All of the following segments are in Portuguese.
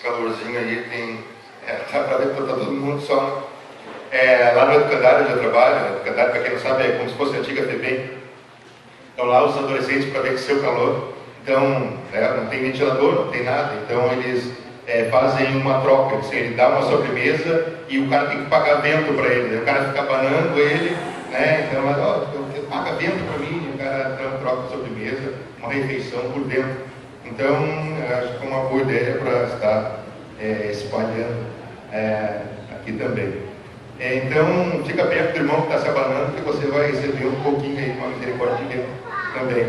calorzinho aí, tá para ver que tá todo mundo só. Lá no Educandário onde eu trabalho, Educandário, para quem não sabe, é como se fosse a antiga FEBEM. Então lá os adolescentes, para vencer o calor, então não tem ventilador, não tem nada, então eles fazem uma troca, assim, ele dá uma sobremesa e o cara tem que pagar vento para ele, o cara fica abanando ele, né? Então, paga vento para mim, e o cara troca a sobremesa, uma refeição por dentro. Então, acho que é uma boa ideia para estar espalhando aqui também. Então, fica perto do irmão que está se abanando, que você vai receber um pouquinho aí, uma misericórdia de Deus também.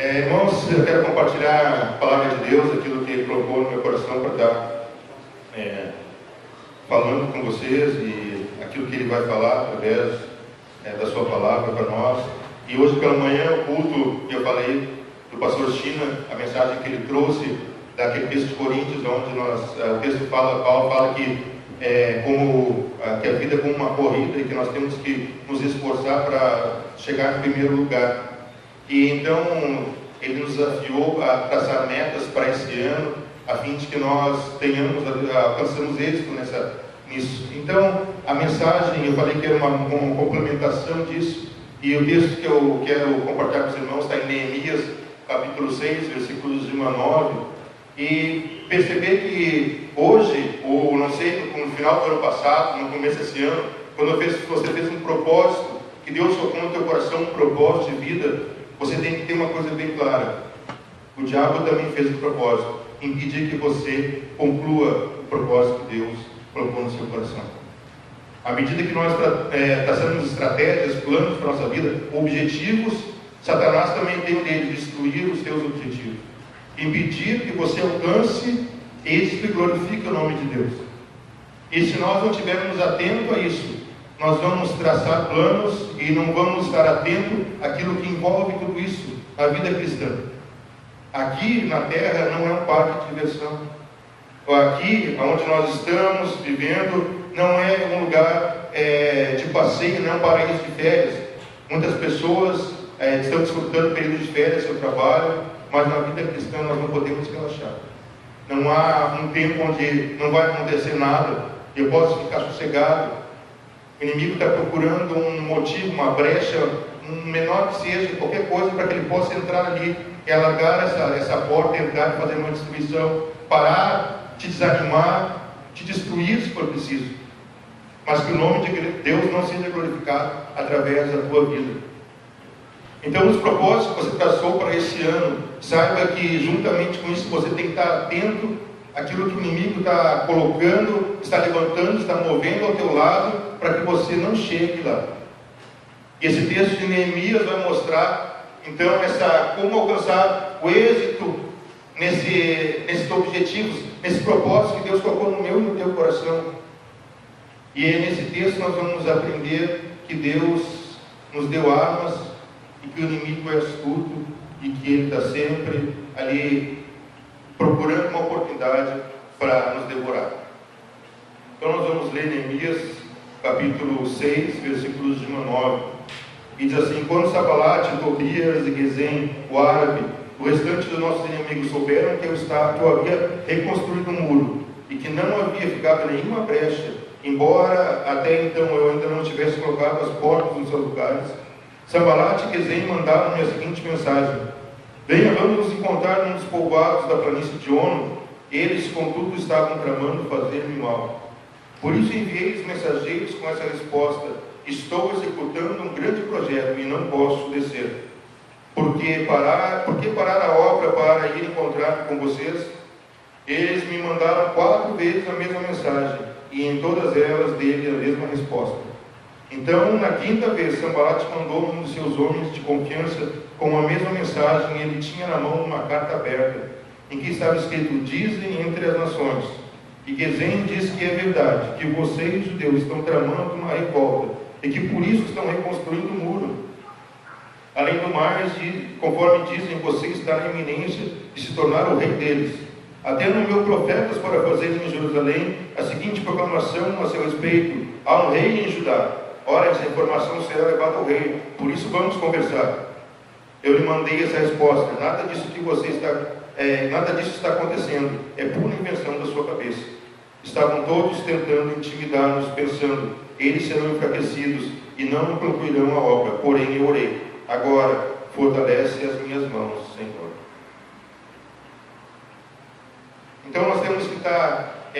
Irmãos, eu quero compartilhar a palavra de Deus, aquilo que Ele colocou no meu coração para estar falando com vocês e aquilo que Ele vai falar através da sua palavra para nós. E hoje pela manhã, o culto que eu falei do pastor China, a mensagem que ele trouxe daquele texto de Coríntios, onde o texto Paulo fala que que a vida é como uma corrida e que nós temos que nos esforçar para chegar em primeiro lugar. E então ele nos desafiou a traçar metas para esse ano, a fim de que nós alcançamos êxito nisso. Então a mensagem, eu falei que era uma complementação disso, e o texto que eu quero compartilhar com os irmãos está em Neemias, capítulo 6, versículos de 1 a 9, e perceber que hoje, ou não sei, no final do ano passado, no começo desse ano, quando você fez um propósito, que Deus colocou no teu coração um propósito de vida, você tem que ter uma coisa bem clara: o diabo também fez um propósito, impedir que você conclua o propósito que Deus colocou no seu coração. À medida que nós traçamos estratégias, planos para a nossa vida, objetivos, Satanás também tem o dele, destruir os teus objetivos, impedir que você alcance esse que glorifica o nome de Deus. E se nós não estivermos atentos a isso, nós vamos traçar planos e não vamos estar atentos àquilo que envolve tudo isso na vida cristã. Aqui na terra não é um parque de diversão. Aqui onde nós estamos vivendo não é um lugar de passeio, não é um paraíso de férias. Muitas pessoas estão desfrutando período de férias, seu trabalho, mas na vida cristã nós não podemos relaxar. Não há um tempo onde não vai acontecer nada, eu posso ficar sossegado. O inimigo está procurando um motivo, uma brecha, um menor que seja, qualquer coisa para que ele possa entrar ali e alargar essa porta, entrar e fazer uma destruição, parar, te desanimar, te destruir se for preciso. Mas que o nome de Deus não seja glorificado através da tua vida. Então, os propósitos que você traçou para esse ano, saiba que juntamente com isso você tem que estar atento àquilo que o inimigo está colocando, está levantando, está movendo ao teu lado, para que você não chegue lá. E esse texto de Neemias vai mostrar, então, como alcançar o êxito nesses objetivos, nesses propósitos que Deus colocou no meu e no teu coração. E nesse texto nós vamos aprender que Deus nos deu armas, e que o inimigo é astuto e que ele está sempre ali procurando uma oportunidade para nos devorar. Então nós vamos ler Neemias capítulo 6, versículos de 1 a 9, e diz assim: quando Sanbalate, Tobias e Gesem, o árabe, o restante dos nossos inimigos souberam que eu havia reconstruído um muro e que não havia ficado nenhuma brecha, embora até então eu ainda não tivesse colocado as portas nos seus lugares, Sanbalate e Gesem mandaram-me a seguinte mensagem: venha, vamos nos encontrar num dos povoados da planície de Ono. Eles, contudo, estavam tramando fazer-me mal. Por isso enviei os mensageiros com essa resposta: estou executando um grande projeto e não posso descer. Por que parar a obra para ir encontrar com vocês? Eles me mandaram 4 vezes a mesma mensagem, e em todas elas dei a mesma resposta. Então, na 5ª vez, Sanbalate mandou um dos seus homens de confiança com a mesma mensagem, e ele tinha na mão uma carta aberta, em que estava escrito: dizem entre as nações. E Gesem diz que é verdade, que vocês, judeus, estão tramando uma revolta, e que por isso estão reconstruindo o muro. Além do mais, conforme dizem, você está na iminência de se tornar o rei deles. Até nomeou profetas para fazerem em Jerusalém a seguinte proclamação a seu respeito: há um rei em Judá. Ora, essa informação será levada ao rei, por isso vamos conversar. Eu lhe mandei essa resposta: nada disso que você está nada disso está acontecendo, é pura invenção da sua cabeça. Estavam todos tentando intimidar-nos, pensando, eles serão enfraquecidos e não concluirão a obra. Porém eu orei, agora fortalece as minhas mãos, Senhor. Então nós temos que estar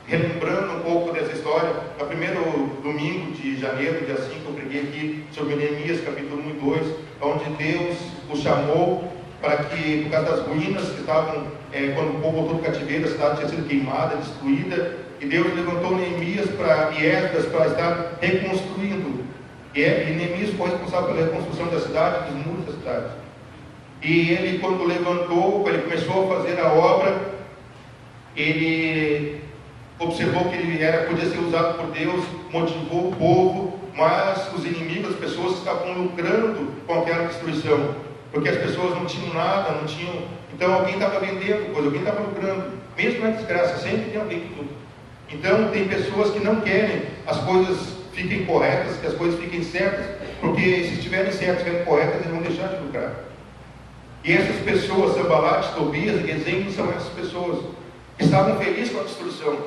relembrando um pouco dessa história. No primeiro domingo de janeiro, dia 5, eu preguei aqui sobre Neemias, capítulo 1 e 2, onde Deus o chamou para que, por causa das ruínas que estavam, quando o povo voltou do cativeiro, a cidade tinha sido queimada, destruída, e Deus levantou Neemias e Esdras para estar reconstruindo. E Neemias foi responsável pela reconstrução da cidade, dos muros da cidade. E ele, quando levantou, ele começou a fazer a obra, ele observou que ele podia ser usado por Deus, motivou o povo, mas os inimigos, as pessoas estavam lucrando com aquela destruição, porque as pessoas não tinham nada, não tinham. Então alguém estava vendendo coisa, alguém estava lucrando, mesmo na desgraça, sempre tem alguém que lucra. Então tem pessoas que não querem as coisas fiquem corretas, que as coisas fiquem certas, porque se estiverem certas, estiverem corretas, eles vão deixar de lucrar. E essas pessoas, Sanbalate, Tobias e Gesem, são essas pessoas que estavam felizes com a destruição,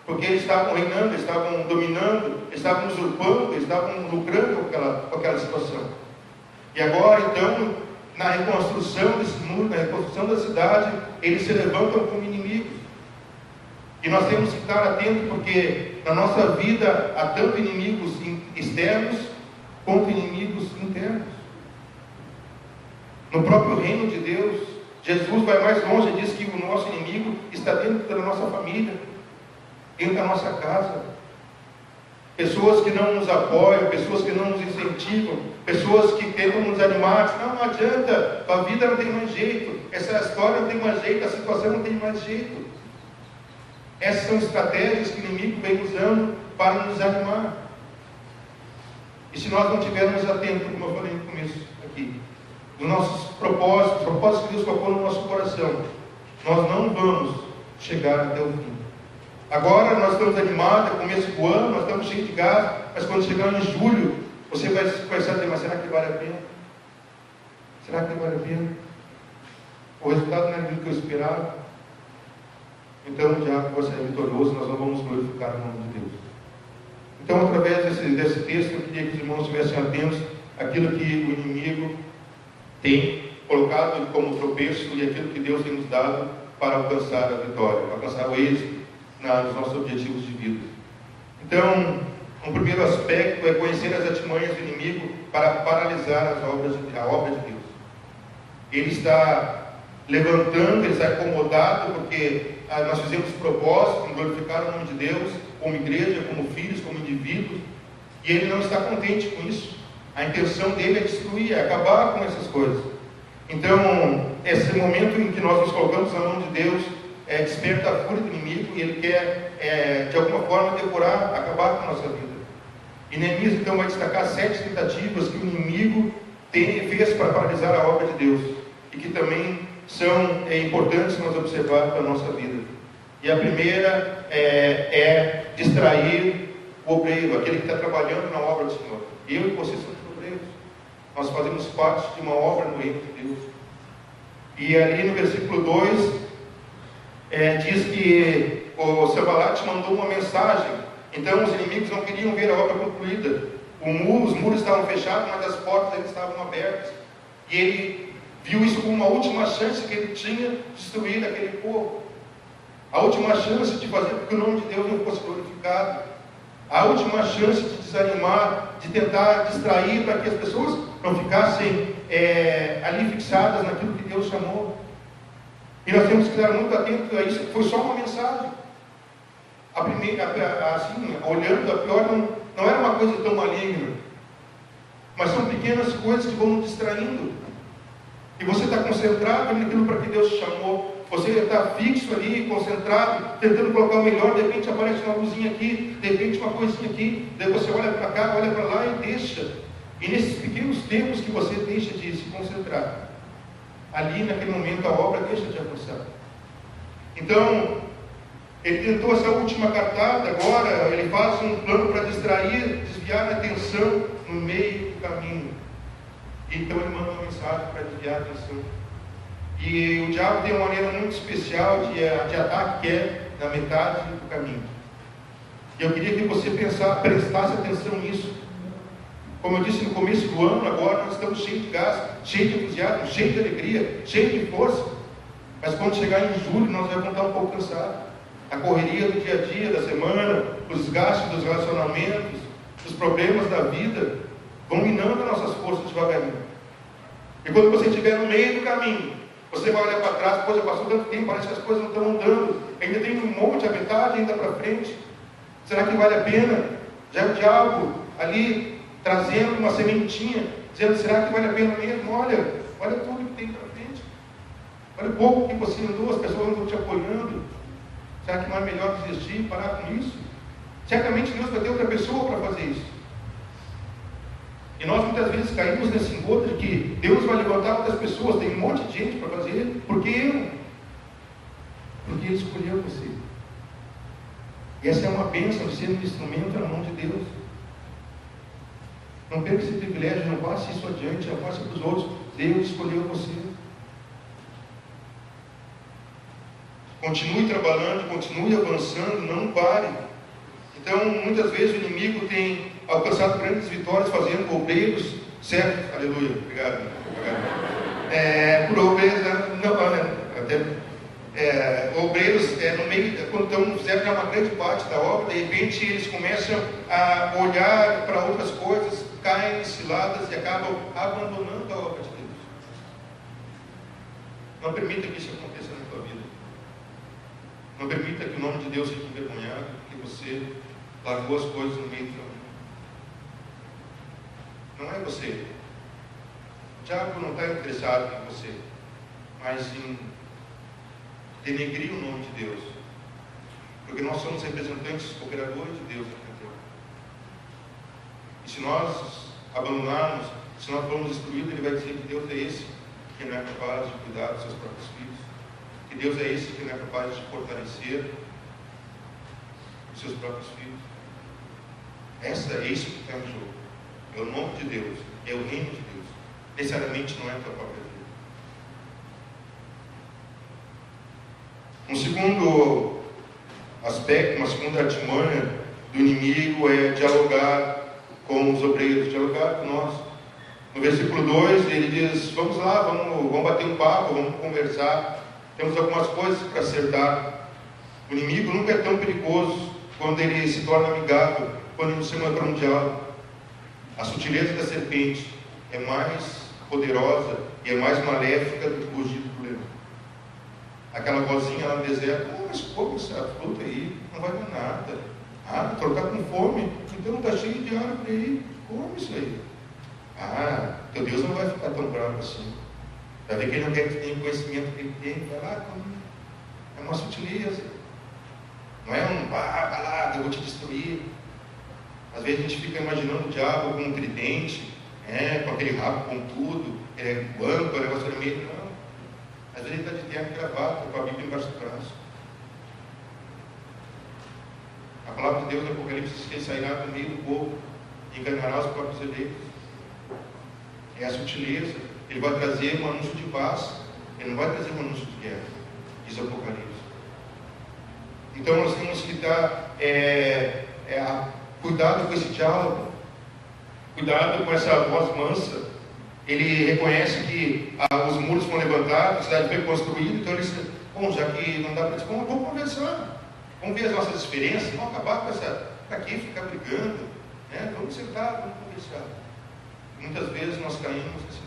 porque eles estavam reinando, estavam dominando, estavam usurpando, estavam lucrando com aquela situação. E agora, então, na reconstrução desse muro, na reconstrução da cidade, eles se levantam como inimigos. E nós temos que estar atentos, porque na nossa vida há tanto inimigos externos quanto inimigos internos. No próprio reino de Deus, Jesus vai mais longe e diz que o nosso inimigo está dentro da nossa família, dentro da nossa casa. Pessoas que não nos apoiam, pessoas que não nos incentivam, pessoas que tentam nos animar. Não adianta, a vida não tem mais jeito, essa história não tem mais jeito, a situação não tem mais jeito. Essas são estratégias que o inimigo vem usando para nos animar. E se nós não estivermos atentos, como eu falei no começo aqui, dos nossos propósitos, os propósitos que Deus colocou no nosso coração, nós não vamos chegar até o fim. Agora nós estamos animados, é começo do ano, nós estamos cheios de gás, mas quando chegar em julho, você vai começar a dizer, mas será que vale a pena? Será que vale a pena? O resultado não é aquilo que eu esperava. Então o diabo vai sair vitorioso, nós não vamos glorificar o nome de Deus. Então, através desse texto, eu queria que os irmãos estivessem atentos àquilo que o inimigo tem colocado como tropeço e aquilo que Deus tem nos dado para alcançar a vitória, para alcançar o êxito nos nossos objetivos de vida. Então, um primeiro aspecto é conhecer as artimanhas do inimigo para paralisar a obra de Deus. Ele está levantando, ele está incomodado, porque nós fizemos propósito em glorificar o nome de Deus, como igreja, como filhos, como indivíduos, e ele não está contente com isso. A intenção dele é destruir, é acabar com essas coisas. Então, esse momento em que nós nos colocamos na mão de Deus, desperta a fúria do inimigo, e ele quer, de alguma forma, devorar, acabar com a nossa vida. E Neemias, então, vai destacar 7 tentativas que o inimigo fez para paralisar a obra de Deus, e que também são importantes nós observar para a nossa vida. E a primeira é distrair o obreiro, aquele que está trabalhando na obra do Senhor. Eu e você somos obreiros. Nós fazemos parte de uma obra no reino de Deus. E ali no versículo 2, diz que o Sanbalate mandou uma mensagem. Então os inimigos não queriam ver a obra concluída. Os muros estavam fechados, mas as portas ainda estavam abertas. E ele viu isso como uma última chance que ele tinha de destruir aquele povo. A última chance de fazer com que o nome de Deus não fosse glorificado. A última chance de desanimar, de tentar distrair para que as pessoas não ficassem ali fixadas naquilo que Deus chamou. E nós temos que estar muito atentos a isso, que foi só uma mensagem. A primeira, assim, olhando a pior, não era uma coisa tão maligna. Mas são pequenas coisas que vão nos distraindo. E você está concentrado naquilo para que Deus te chamou. Você está fixo ali, concentrado, tentando colocar o melhor. De repente aparece uma luzinha aqui, de repente uma coisinha aqui. Daí você olha para cá, olha para lá e deixa. E nesses pequenos tempos que você deixa de se concentrar, ali naquele momento a obra deixa de avançar. Então, ele tentou essa última cartada. Agora ele faz um plano para distrair, desviar a atenção no meio do caminho. Então ele manda uma mensagem para desviar a atenção. E o diabo tem uma maneira muito especial de ataque, que é na metade do caminho. E eu queria que você prestasse atenção nisso. Como eu disse no começo do ano, agora nós estamos cheios de gás, cheios de entusiasmo, cheios de alegria, cheios de força. Mas quando chegar em julho, nós vamos estar um pouco cansados. A correria do dia a dia, da semana, os desgastes dos relacionamentos, os problemas da vida, vão minando as nossas forças devagarinho. E quando você estiver no meio do caminho, você vai olhar para trás, depois já passou tanto tempo, parece que as coisas não estão andando, ainda tem um monte, a metade ainda para frente. Será que vale a pena? Já é o diabo ali trazendo uma sementinha, dizendo, será que vale a pena mesmo? Olha tudo que tem para frente. Olha o pouco que você andou, as pessoas estão te apoiando. Será que não é melhor desistir e parar com isso? Certamente Deus vai ter outra pessoa para fazer isso. E nós muitas vezes caímos nesse engodo de que Deus vai levantar outras pessoas, tem um monte de gente para fazer, por que eu? Porque Ele escolheu você. E essa é uma bênção de ser um instrumento na mão de Deus. Não perca esse privilégio, não passe isso adiante, não passe para os outros. Deus escolheu você. Continue trabalhando, continue avançando, não pare. Então, muitas vezes o inimigo tem alcançado grandes vitórias fazendo obreiros, certo? Aleluia, obrigado. Por obreiros, obreiros no meio, quando fizeram uma grande parte da obra, de repente eles começam a olhar para outras coisas, caem em ciladas e acabam abandonando a obra de Deus. Não permita que isso aconteça na tua vida. Não permita que o nome de Deus seja envergonhado, porque você largou as coisas no meio do caminho. Não é você. O diabo não está interessado em você, mas em denegrir o nome de Deus. Porque nós somos representantes, operadores de Deus na terra. E se nós abandonarmos, se nós formos destruídos, Ele vai dizer que Deus é esse que não é capaz de cuidar dos seus próprios filhos. Que Deus é esse que não é capaz de fortalecer os seus próprios filhos. É isso que está em jogo. É o nome de Deus, é o reino de Deus. Necessariamente não é a tua própria vida. Um segundo aspecto, uma segunda artimanha do inimigo é dialogar com os obreiros, dialogar com nós. No versículo 2 ele diz, vamos lá, vamos bater um papo, vamos conversar. Temos algumas coisas para acertar. O inimigo nunca é tão perigoso quando ele se torna amigável, quando ele se chama para um diálogo. A sutileza da serpente é mais poderosa e é mais maléfica do que o rugido do leão. Aquela vozinha lá no deserto, mas come essa fruta aí, não vai dar nada. Tu está com fome, então está cheio de árvore aí, come isso aí. Teu Deus não vai ficar tão bravo assim. Vai ver que ele não quer que tenha conhecimento que ele tem, vai lá, come. É uma sutileza. Não é vai lá, eu vou te destruir. Às vezes a gente fica imaginando o diabo com um tridente, com aquele rabo pontudo, guampa, negócio vermelho. Não. Às vezes ele está de terno e gravata, com a Bíblia embaixo do braço. A palavra de Deus no Apocalipse diz que ele sairá do meio do povo e enganará os próprios eleitos. É a sutileza. Ele vai trazer um anúncio de paz, ele não vai trazer um anúncio de guerra, diz o Apocalipse. Então nós temos que dar cuidado com esse diálogo, cuidado com essa voz mansa. Ele reconhece que os muros foram levantados, a cidade foi construída, então ele diz, já que não dá para dizer, vamos conversar, vamos ver as nossas diferenças, vamos acabar com essa, para que ficar brigando, vamos sentar, vamos conversar. Muitas vezes nós caímos assim,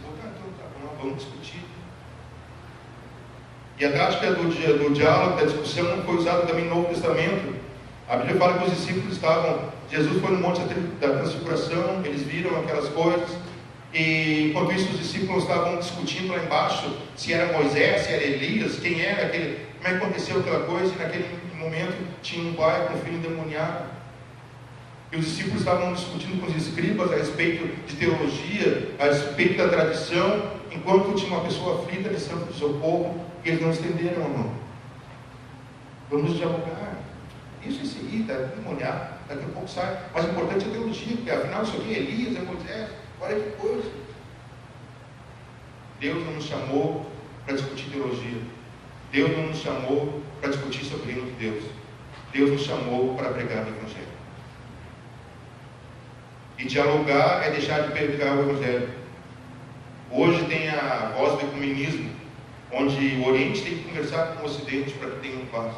vamos discutir. E a tática do diálogo, da discussão, não foi usada também no Novo Testamento. A Bíblia fala que os discípulos Jesus foi no Monte da Transfiguração, eles viram aquelas coisas, e enquanto isso os discípulos estavam discutindo lá embaixo, se era Moisés, se era Elias, quem era aquele, como é que aconteceu aquela coisa, e naquele momento tinha um pai com um filho endemoniado. E os discípulos estavam discutindo com os escribas a respeito de teologia, a respeito da tradição, enquanto tinha uma pessoa aflita nesse centro do seu povo, e eles não estenderam a mão. Vamos dialogar. Isso em seguida, endemoniado, daqui a pouco sai. Mas o importante é a teologia, porque afinal isso aqui é Elias, é Moisés, olha que coisa. Deus não nos chamou para discutir teologia. Deus não nos chamou para discutir sobre o reino de Deus. Deus nos chamou para pregar o Evangelho. E dialogar é deixar de pregar o Evangelho. Hoje tem a voz do ecumenismo, onde o Oriente tem que conversar com o Ocidente para que tenham paz.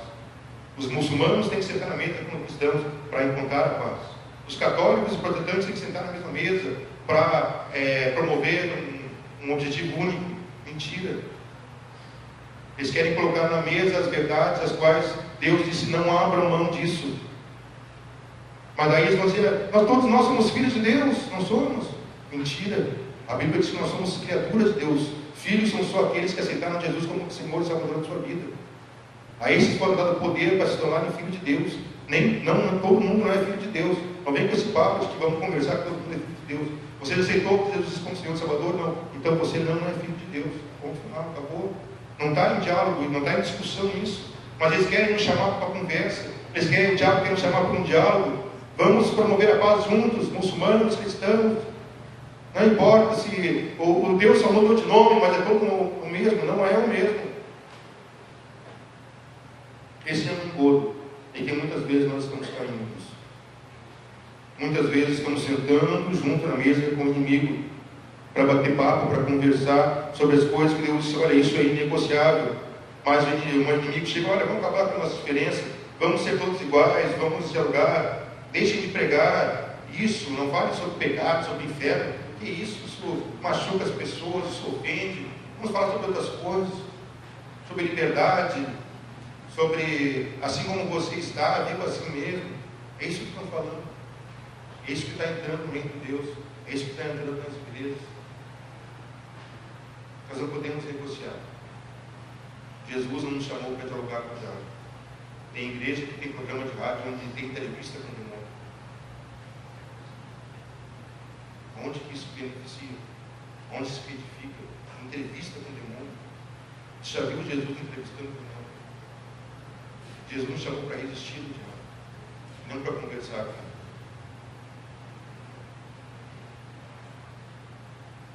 Os muçulmanos têm que sentar na mesa com os cristãos para encontrar a paz. Os católicos e os protestantes têm que sentar na mesma mesa para promover um objetivo único. Mentira. Eles querem colocar na mesa as verdades as quais Deus disse: não abram mão disso. Mas daí eles vão dizer: todos nós somos filhos de Deus. Não somos. Mentira. A Bíblia diz que nós somos criaturas de Deus. Filhos são só aqueles que aceitaram Jesus como Senhor e Salvador da sua vida. A esses foram dado poder para se tornarem filhos de Deus. Não, todo mundo não é filho de Deus. Não vem com esse papo de que vamos conversar que todo mundo é filho de Deus. Você aceitou Jesus como Senhor e Salvador? Não. Então você não é filho de Deus. Ponto final, acabou. Não está em diálogo, não está em discussão isso. Mas eles querem nos chamar para conversa. Eles querem o diabo, querem nos chamar para um diálogo. Vamos promover a paz juntos, muçulmanos, cristãos. Não importa se o Deus só mudou de nome, mas é todo o mesmo. Não é o mesmo. Esse é um engodo em que muitas vezes nós estamos caindo. Muitas vezes estamos sentando junto na mesa com o inimigo para bater papo, para conversar sobre as coisas que Deus disse: olha, isso é inegociável. Mas o inimigo chega: olha, vamos acabar com a nossa diferença, vamos ser todos iguais, vamos dialogar, deixem de pregar isso, não fale sobre pecado, sobre inferno. Que isso machuca as pessoas, isso ofende. Vamos falar sobre outras coisas, sobre liberdade, sobre assim como você está, viva assim mesmo. É isso que estão falando. É isso que está entrando no reino de Deus. É isso que está entrando nas igrejas. Nós não podemos negociar. Jesus não nos chamou para dialogar com o diabo. Tem igreja que tem programa de rádio onde tem entrevista com o demônio. Onde que isso beneficia? Onde se edifica? Entrevista com o demônio. Você já viu Jesus entrevistando com o demônio? Jesus nos chamou para resistir do diabo, não para conversar com ele.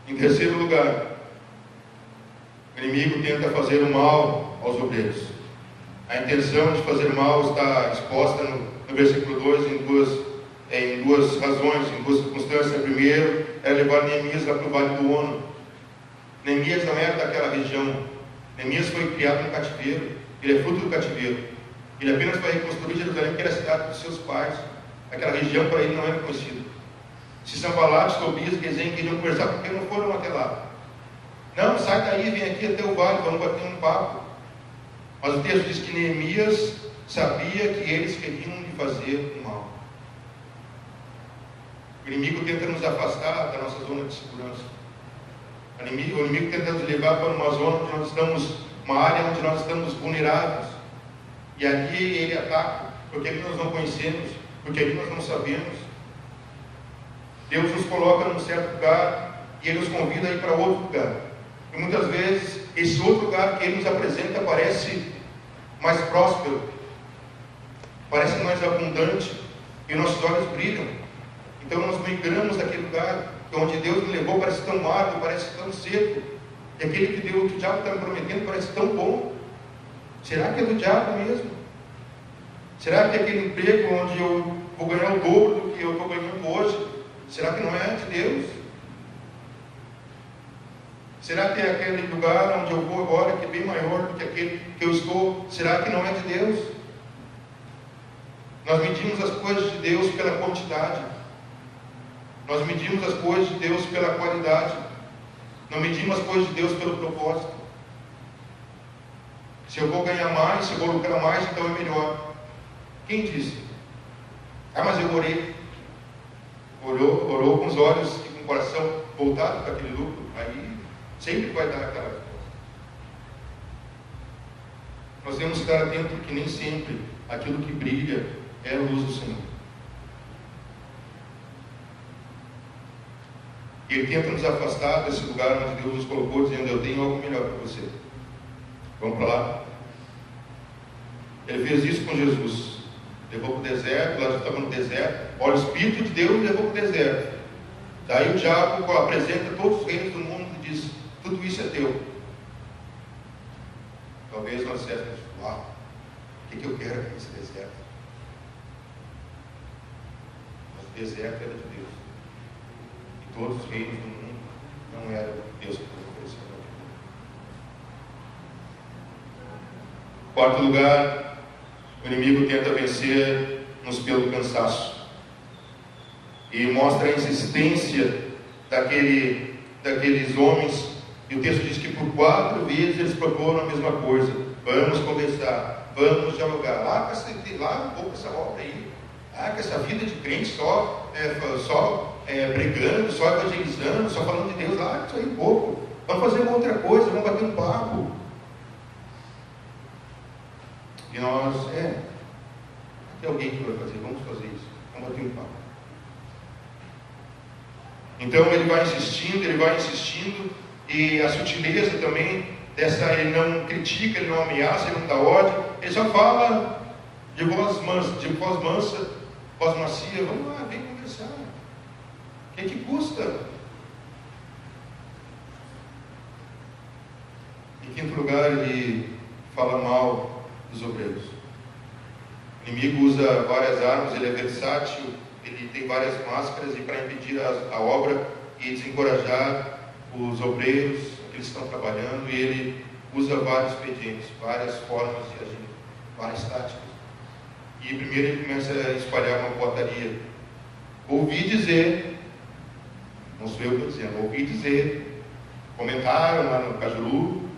Em terceiro lugar, o inimigo tenta fazer o mal aos obreiros. A intenção de fazer mal está exposta no versículo 2 em duas razões, em duas circunstâncias. A primeira é levar Neemias lá para o Vale do Ono. Neemias não era daquela região. Neemias foi criado no cativeiro. Ele é fruto do cativeiro. Ele apenas vai reconstruir Jerusalém, que era a cidade dos seus pais. Aquela região para ele não era conhecida. Se Sanballat, Tobias, Gesem queriam conversar, porque não foram até lá. Não, sai daí, vem aqui até o vale, vamos bater um papo. Mas o texto diz que Neemias sabia que eles queriam lhe fazer o mal. O inimigo tenta nos afastar da nossa zona de segurança. O inimigo tenta nos levar para uma zona onde nós estamos, uma área onde nós estamos vulneráveis. E ali ele ataca, porque ali nós não conhecemos, porque ali nós não sabemos. Deus nos coloca num certo lugar e Ele nos convida a ir para outro lugar. E muitas vezes esse outro lugar que Ele nos apresenta parece mais próspero, parece mais abundante, e nossos olhos brilham. Então nós migramos daquele lugar onde Deus nos levou, parece tão árduo, parece tão seco. E aquele que o diabo está me prometendo parece tão bom. Será que é do diabo mesmo? Será que é aquele emprego onde eu vou ganhar o dobro do que eu estou ganhando hoje? Será que não é de Deus? Será que é aquele lugar onde eu vou agora que é bem maior do que aquele que eu estou? Será que não é de Deus? Nós medimos as coisas de Deus pela quantidade. Nós medimos as coisas de Deus pela qualidade. Não medimos as coisas de Deus pelo propósito. Se eu vou ganhar mais, se eu vou lucrar mais, então é melhor. Quem disse? Ah, mas eu orei. Orou com os olhos e com o coração voltado para aquele lucro. Aí sempre vai dar aquela resposta. Nós temos que estar atentos que nem sempre aquilo que brilha é a luz do Senhor. E Ele tenta nos afastar desse lugar onde Deus nos colocou, dizendo: eu tenho algo melhor para você. Vamos para lá? Ele fez isso com Jesus. Levou para o deserto, lá já estava no deserto. Olha, o Espírito de Deus levou para o deserto. Daí o diabo apresenta todos os reinos do mundo e diz: tudo isso é teu. talvez nós disséssemos: uau, o que eu quero aqui nesse deserto? Mas o deserto era de Deus. E todos os reinos do mundo não eram Deus que nos ofereceu. Quarto lugar, o inimigo tenta vencer-nos pelo cansaço. E mostra a insistência daqueles homens. E o texto diz que por 4 vezes eles proporam a mesma coisa: vamos conversar, vamos dialogar. Lá um pouco essa obra aí, com essa vida de crente só pregando, só evangelizando, só falando de Deus. Isso aí pouco. Vamos fazer uma outra coisa, vamos bater um papo. E nós, tem alguém que vai fazer, vamos fazer isso, vamos bater um papo. Então ele vai insistindo, e a sutileza também ele não critica, ele não ameaça, ele não dá ódio, ele só fala de voz mansa, voz macia: vamos lá, vem conversar. O que custa? Em quinto lugar, ele fala mal dos obreiros. O inimigo usa várias armas, ele é versátil, ele tem várias máscaras, e para impedir a obra e desencorajar os obreiros que estão trabalhando, e ele usa vários expedientes, várias formas de agir, várias táticas. E primeiro ele começa a espalhar uma boataria. Ouvi dizer, não sou eu que estou dizendo, ouvi dizer, comentaram lá no Cajuru,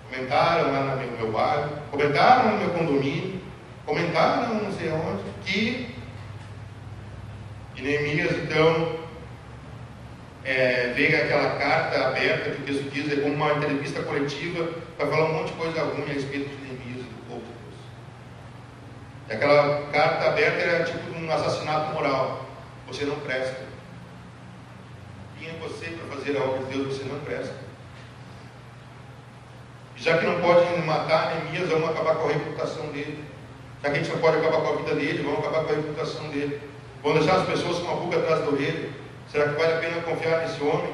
comentaram lá no meu bairro, comentaram no meu condomínio, comentaram não sei onde, que Neemias então veio aquela carta aberta que o texto diz, é como uma entrevista coletiva para falar um monte de coisa ruim a respeito de Neemias e do povo de Deus. E aquela carta aberta era tipo um assassinato moral: você não presta. Quem é você para fazer a obra de Deus? Você não presta. Já que não pode matar Neemias, vamos acabar com a reputação dele. Já que a gente não pode acabar com a vida dele, vamos acabar com a reputação dele. Vamos deixar as pessoas com uma pulga atrás da orelha. Será que vale a pena confiar nesse homem?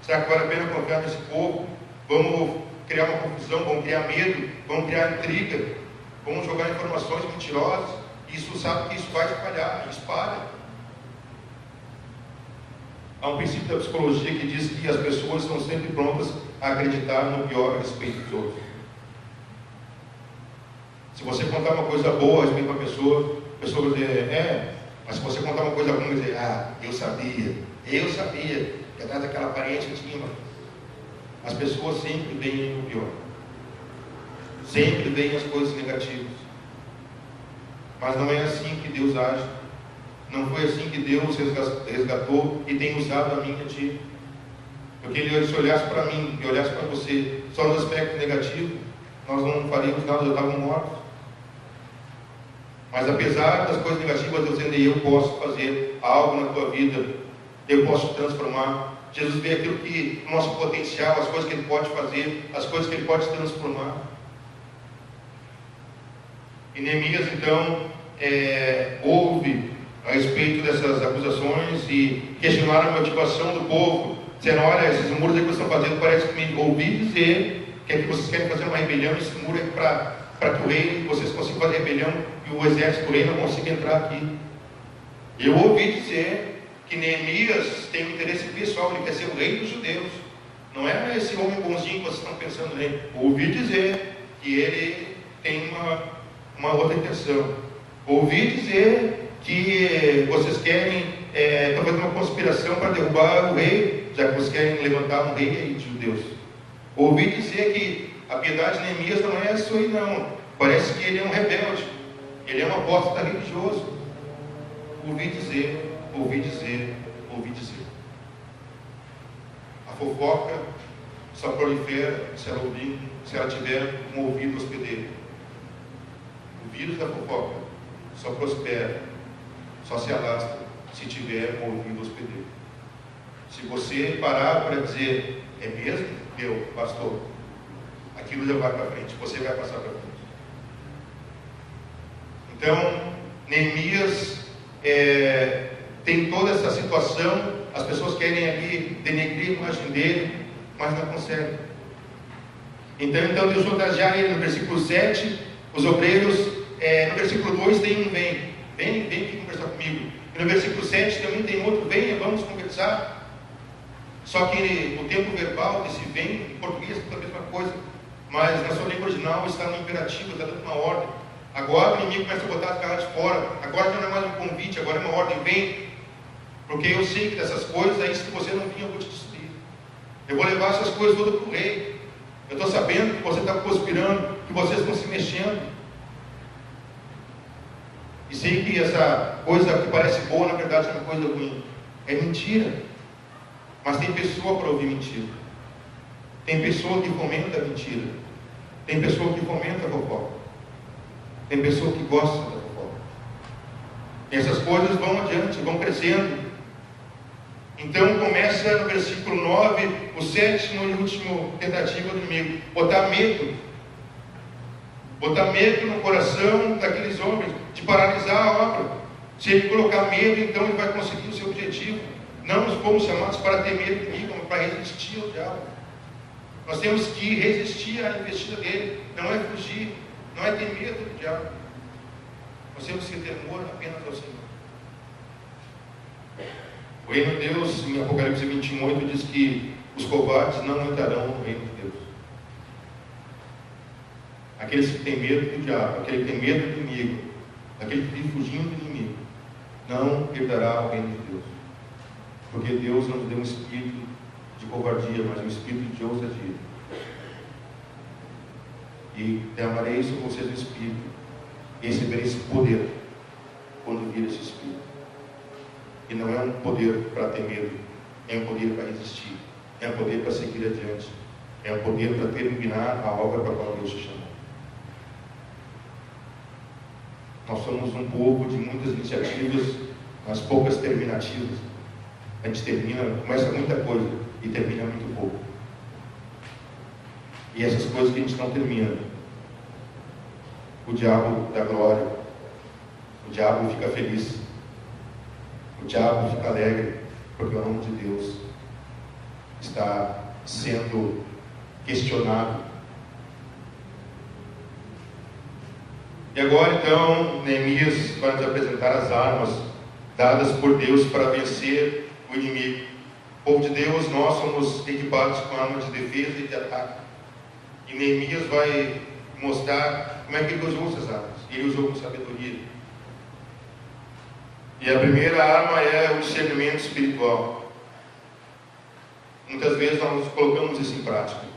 Será que vale a pena confiar nesse povo? Vamos criar uma confusão, vamos criar medo, vamos criar intriga, vamos jogar informações mentirosas. Isso sabe que isso vai espalhar, espalha. Há um princípio da psicologia que diz que as pessoas estão sempre prontas a acreditar no pior a respeito dos outros. Se você contar uma coisa boa a respeito de uma pessoa, a pessoa vai dizer: mas se você contar uma coisa ruim, vai dizer: eu sabia, que atrás daquela aparência tinha. As pessoas sempre veem o pior, sempre veem as coisas negativas. Mas não é assim que Deus age. Não foi assim que Deus resgatou e tem usado a mim e a ti. Porque se olhasse para mim e olhasse para você só nos aspectos negativos, nós não faríamos nada, já estávamos mortos. Mas apesar das coisas negativas, Deus dizendo: eu posso fazer algo na tua vida, eu posso transformar. Jesus vê aquilo que o nosso potencial, as coisas que Ele pode fazer, as coisas que Ele pode transformar. E Neemias então ouve a respeito dessas acusações e questionaram a motivação do povo, dizendo: olha, esses muros aí que vocês estão fazendo, parece que me ouvi dizer que é que vocês querem fazer uma rebelião, esse muro é para que o rei, vocês consigam fazer rebelião e o exército do rei não consiga entrar aqui. Eu ouvi dizer que Neemias tem um interesse pessoal, ele quer ser o rei dos judeus, não é esse homem bonzinho que vocês estão pensando nele. Ouvi dizer que ele tem uma outra intenção. Ouvi dizer que vocês querem talvez uma conspiração para derrubar o rei, já que vocês querem levantar um rei aí de judeus. Ouvi dizer que a piedade de Neemias não é isso aí não, parece que ele é um rebelde, ele é um apóstata religioso. Ouvi dizer. A fofoca só prolifera se ela tiver um ouvido hospedeiro. O vírus da fofoca só prospera, só se alastra se tiver um ouvido hospedeiro. Se você parar para dizer: é mesmo, meu pastor, aquilo já vai para frente, você vai passar para frente. Então, Neemias tem toda essa situação, as pessoas querem ali denegrir a imagem dele, mas não conseguem. Então Deus vai trazer ele no versículo 7, os obreiros, no versículo 2 tem um vem aqui conversar comigo. E no versículo 7 também tem outro, venha, vamos conversar. Só que o tempo verbal desse vem, em português é a mesma coisa, mas na sua língua original está no imperativo, está dando uma ordem. Agora o inimigo começa a botar as caras de fora, agora já não é mais um convite, agora é uma ordem, vem. Porque eu sei que dessas coisas, aí se você não vir, eu vou te destruir. Eu vou levar essas coisas todas para o rei. Eu estou sabendo que você está conspirando, que vocês estão se mexendo. E sei que essa coisa que parece boa, na verdade é uma coisa ruim. É mentira. Mas tem pessoa para ouvir mentira. Tem pessoa que fomenta a mentira. Tem pessoa que fomenta a fofoca. Tem pessoa que gosta da fofoca. E essas coisas vão adiante, vão crescendo. Então começa no versículo 9, o sétimo e último tentativa do inimigo, botar medo no coração daqueles homens, de paralisar a obra. Se ele colocar medo, então ele vai conseguir o seu objetivo. Não nos fomos chamados para temer o inimigo, mas para resistir ao diabo. Nós temos que resistir à investida dele, não é fugir, não é ter medo do diabo. Nós temos que ter temor apenas ao Senhor. O reino de Deus, em Apocalipse 21:8, diz que os covardes não entrarão no reino de Deus. Aqueles que têm medo do diabo, aquele que tem medo do inimigo, aquele que vive fugindo do inimigo, não herdará o reino de Deus. Porque Deus não nos deu um espírito de covardia, mas um espírito de ousadia. E derramarei sobre vocês o espírito, e recebereis poder quando vir esse espírito. E não é um poder para ter medo, é um poder para resistir, é um poder para seguir adiante, é um poder para terminar a obra para a qual Deus te chamou. Nós somos um povo de muitas iniciativas, mas poucas terminativas. A gente começa muita coisa e termina muito pouco. E essas coisas que a gente não termina, o diabo dá glória, o diabo fica feliz, o diabo fica alegre, porque o nome de Deus está sendo questionado. E agora então, Neemias vai nos apresentar as armas dadas por Deus para vencer o inimigo. O povo de Deus, nós somos equipados com armas de defesa e de ataque. E Neemias vai mostrar como é que ele usou essas armas. Ele usou com sabedoria. E a primeira arma é o discernimento espiritual. Muitas vezes nós colocamos isso em prática.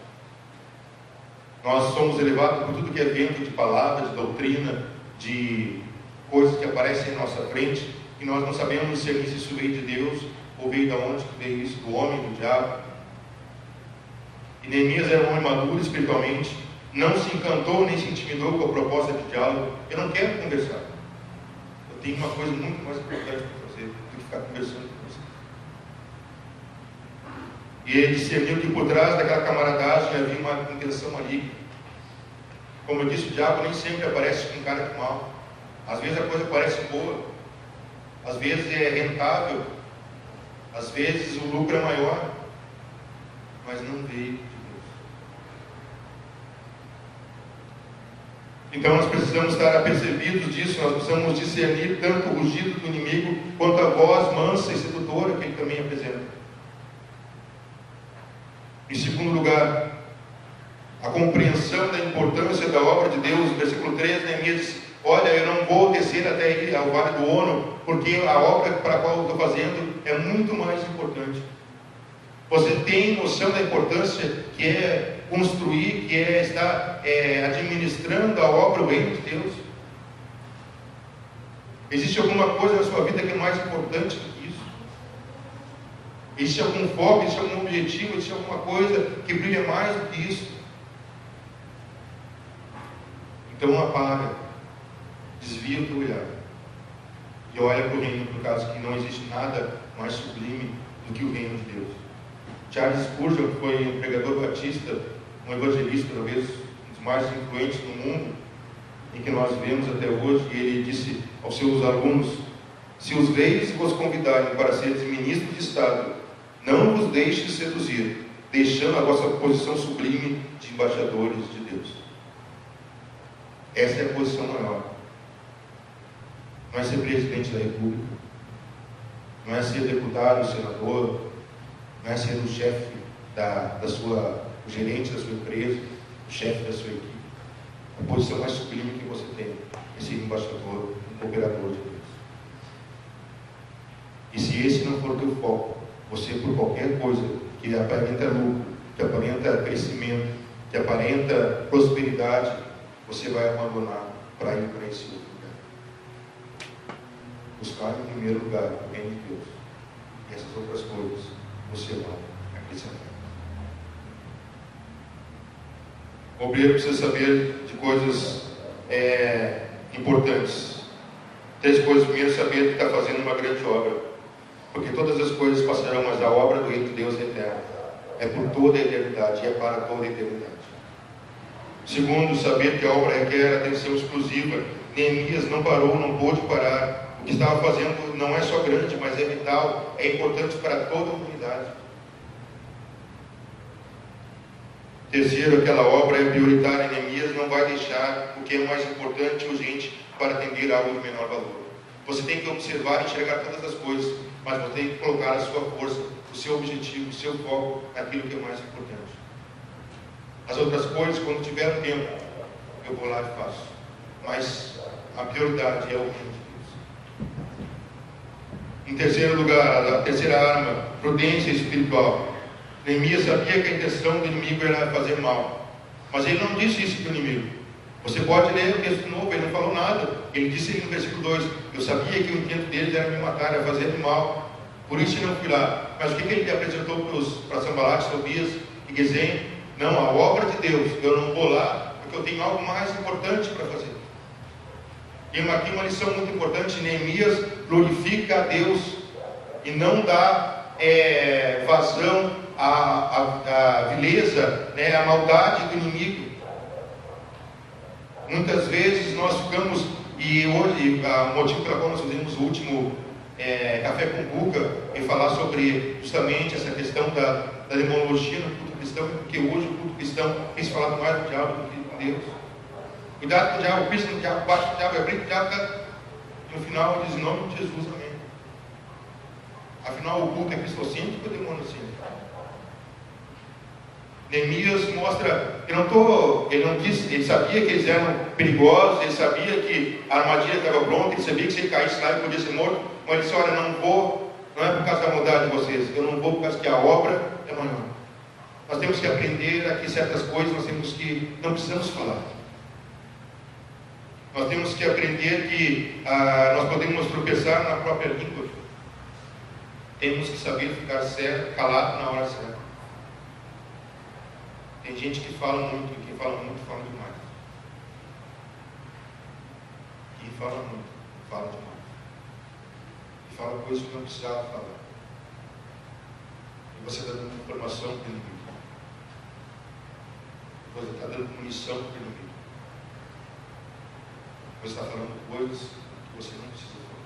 Nós somos elevados por tudo que é vento de palavra, de doutrina, de coisas que aparecem em nossa frente, e nós não sabemos se isso veio de Deus ou veio de onde veio isso, do homem, do diabo. E Neemias era um homem maduro espiritualmente, não se encantou nem se intimidou com a proposta de diálogo. Eu não quero conversar. Eu tenho uma coisa muito mais importante para fazer do que ficar conversando com você. E ele discerniu que por trás daquela camaradagem havia uma intenção maligna. Como eu disse, o diabo nem sempre aparece com cara de mal. Às vezes a coisa parece boa, às vezes é rentável, às vezes o lucro é maior, mas não veio de Deus. Então nós precisamos estar apercebidos disso, nós precisamos discernir tanto o rugido do inimigo quanto a voz mansa e sedutora que ele também apresenta. Em segundo lugar, a compreensão da importância da obra de Deus. No versículo 3, Neemias diz: olha, eu não vou descer até aí ao Vale do Ono, porque a obra para a qual eu estou fazendo é muito mais importante. Você tem noção da importância que é construir, que é estar administrando a obra, o reino de Deus? Existe alguma coisa na sua vida que é mais importante do que isso? Existe algum foco, existe algum objetivo, existe alguma coisa que brilha mais do que isso? Então apaga, desvia o teu olhar e olha para o reino, por causa que não existe nada mais sublime do que o reino de Deus. Charles Spurgeon, que foi um pregador batista, um evangelista, talvez um dos mais influentes no mundo, em que nós vemos até hoje, e ele disse aos seus alunos: se os reis vos convidarem para seres ministros de Estado, não vos deixes seduzir, deixando a vossa posição sublime de embaixadores de Deus. Essa é a posição maior. Não é ser presidente da República, não é ser deputado, senador, não é ser o chefe o gerente da sua empresa, o chefe da sua equipe. A posição mais sublime que você tem é ser embaixador, um cooperador de Deus. E se esse não for o teu foco, você, por qualquer coisa que aparenta lucro, que aparenta crescimento, que aparenta prosperidade, você vai abandonar para ir para esse outro lugar. Buscar em primeiro lugar o reino de Deus. E essas outras coisas você vai acrescentar. O obreiro precisa saber de coisas importantes. 3 coisas. Primeiro, saber que está fazendo uma grande obra. Porque todas as coisas passarão, mas a obra do Reino de Deus é eterna. É por toda a eternidade e é para toda a eternidade. Segundo, saber que a obra requer atenção exclusiva. Neemias não parou, não pôde parar. O que estava fazendo não é só grande, mas é vital, é importante para toda a humanidade. Terceiro, aquela obra é prioritária. Neemias não vai deixar o que é mais importante e urgente para atender algo de menor valor. Você tem que observar e enxergar todas as coisas, mas você tem que colocar a sua força, o seu objetivo, o seu foco naquilo que é mais importante. As outras coisas, quando tiver um tempo, eu vou lá e faço. Mas a prioridade é o reino de Deus. Em terceiro lugar, a terceira arma, prudência espiritual. Neemias sabia que a intenção do inimigo era fazer mal, mas ele não disse isso para o inimigo. Você pode ler o texto novo, ele não falou nada. Ele disse no versículo 2: eu sabia que o intento deles era me matar, era fazer mal, por isso eu não fui lá. Mas o que ele apresentou para Sanbalate, Tobias e Gesem? Não, a obra de Deus, eu não vou lá porque eu tenho algo mais importante para fazer. Tem aqui uma lição muito importante. Neemias glorifica a Deus e não dá vazão à vileza, à maldade do inimigo. Muitas vezes nós ficamos, e hoje o motivo pelo qual nós fizemos o último Café com Cuca e falar sobre justamente essa questão da demonologia no culto cristão, porque hoje o culto cristão tem se falado mais do diabo do que de Deus. Cuidado com o diabo, pisa no diabo, bate no diabo, é brinco, o diabo no final diz em nome de Jesus, amém. Afinal, o culto é cristocêntrico ou demonocêntrico? Neemias mostra, ele sabia que eles eram perigosos, ele sabia que a armadilha estava pronta, ele sabia que se ele caísse lá ele podia ser morto, mas ele disse: olha, não é por causa da maldade de vocês, eu não vou por causa que a obra é maior. Nós temos que aprender aqui certas coisas, não precisamos falar. Nós temos que aprender que nós podemos tropeçar na própria língua. Temos que saber ficar calado na hora certa. Tem gente que fala muito, e quem fala muito, fala demais. Quem fala muito, fala demais. E fala coisas que não precisava falar. E você está dando informação para o inimigo. Você está dando munição para o inimigo. Você está falando coisas que você não precisa falar.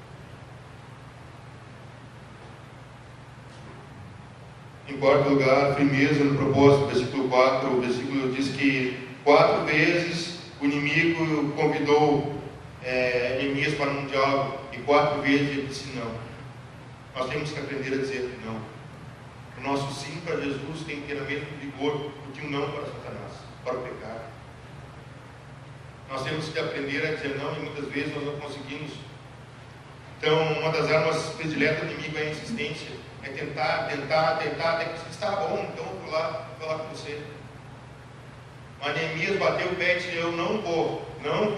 Em quarto lugar, firmeza no propósito. Versículo 4, o versículo diz que 4 vezes o inimigo convidou Neemias para um diálogo, e 4 vezes ele disse não. Nós temos que aprender a dizer não. O nosso sim para Jesus tem que ter o mesmo vigor do que um não para Satanás, para o pecado. Nós temos que aprender a dizer não, e muitas vezes nós não conseguimos. Então, uma das armas prediletas do inimigo é a insistência. É tentar, até que está bom, então eu vou lá falar com você. Mas Neemias bateu o pé e disse: eu não vou, e não